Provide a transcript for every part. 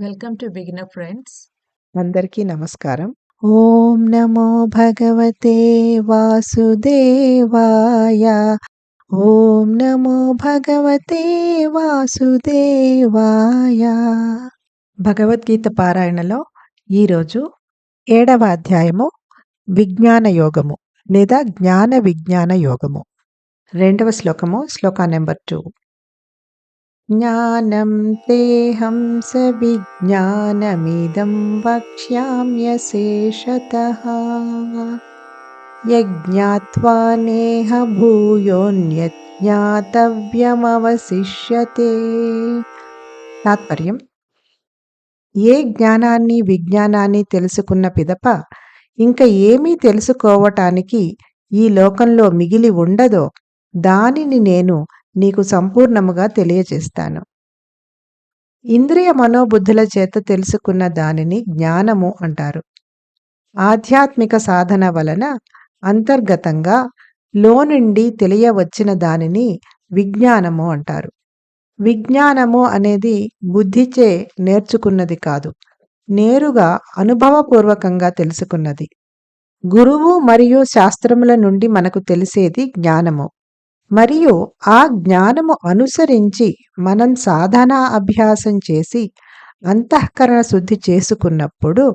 Welcome to beginner friends. అందరికీ నమస్కారం. ఓం నమో భగవతే వాసుదేవాయ. ఓం నమో భగవతే వాసుదేవాయ. భగవద్గీత పారాయణలో ఈరోజు 7వ అధ్యాయము విజ్ఞాన యోగము లేదా జ్ఞాన విజ్ఞాన యోగము. 2వ శ్లోకము శ్లోక నెంబర్ 2. జ్ఞానం తేహం సవిజ్ఞానమిదం వక్ష్యామ్యశేషతః యజ్ఞాత్వా నేహ భూయోన్యత్ జ్ఞాతవ్యమవశిష్యతే. తాత్పర్యం: ఏ జ్ఞానాన్ని విజ్ఞానాన్ని తెలుసుకున్న పిదప ఇంకా ఏమీ తెలుసుకోవటానికి ఈ లోకంలో మిగిలి ఉండదో దానిని నేను నీకు సంపూర్ణముగా తెలియజేస్తాను. ఇంద్రియ మనోబుద్ధుల చేత తెలుసుకున్న దానిని జ్ఞానము అంటారు. ఆధ్యాత్మిక సాధన వలన అంతర్గతంగా లోనుండి తెలియవచ్చిన దానిని విజ్ఞానము అంటారు. విజ్ఞానము అనేది బుద్ధిచే నేర్చుకున్నది కాదు, నేరుగా అనుభవపూర్వకంగా తెలుసుకున్నది. గురువు మరియు శాస్త్రముల నుండి మనకు తెలిసేది జ్ఞానము. మరియు ఆ జ్ఞానము అనుసరించి మనం సాధనా అభ్యాసం చేసి అంతఃకరణ శుద్ధి చేసుకున్నప్పుడు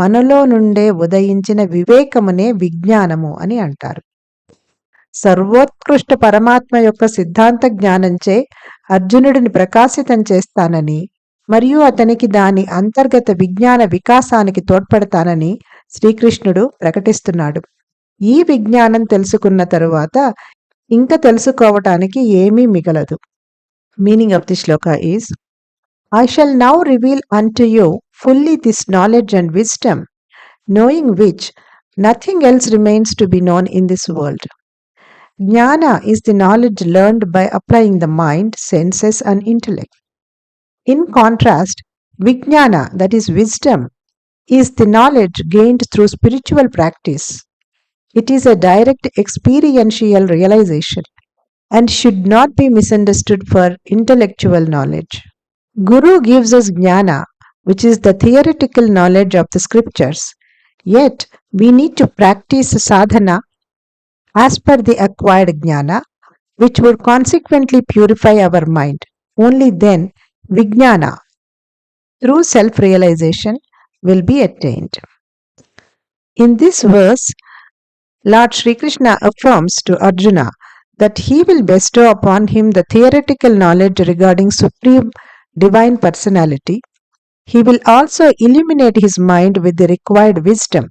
మనలో నుండే ఉదయించిన వివేకమునే విజ్ఞానము అని అంటారు. సర్వోత్కృష్ట పరమాత్మ యొక్క సిద్ధాంత జ్ఞానంచే అర్జునుడిని ప్రకాశితం చేస్తానని మరియు అతనికి దాని అంతర్గత విజ్ఞాన వికాసానికి తోడ్పడతానని శ్రీకృష్ణుడు ప్రకటిస్తున్నాడు. ఈ విజ్ఞానం తెలుసుకున్న తరువాత ఇంకా తెలుసుకోవటానికి ఏమీ మిగలదు. Meaning of the Shloka is: I shall now reveal unto you fully this knowledge and wisdom, knowing which nothing else remains to be known in this world. Jnana is the knowledge learned by applying the mind, senses and intellect. In contrast, Vijnana, that is wisdom, is the knowledge gained through spiritual practice. It is a direct experiential realization and should not be misunderstood for intellectual knowledge. Guru gives us jnana, which is the theoretical knowledge of the scriptures. Yet, we need to practice sadhana as per the acquired jnana, which would consequently purify our mind. Only then, vijnana, through self-realization, will be attained. In this verse, Lord Sri Krishna affirms to Arjuna that he will bestow upon him the theoretical knowledge regarding Supreme Divine Personality. He will also illuminate his mind with the required wisdom.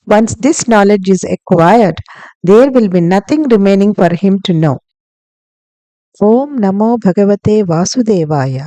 Once this knowledge is acquired, there will be nothing remaining for him to know. Om Namo Bhagavate Vasudevaya.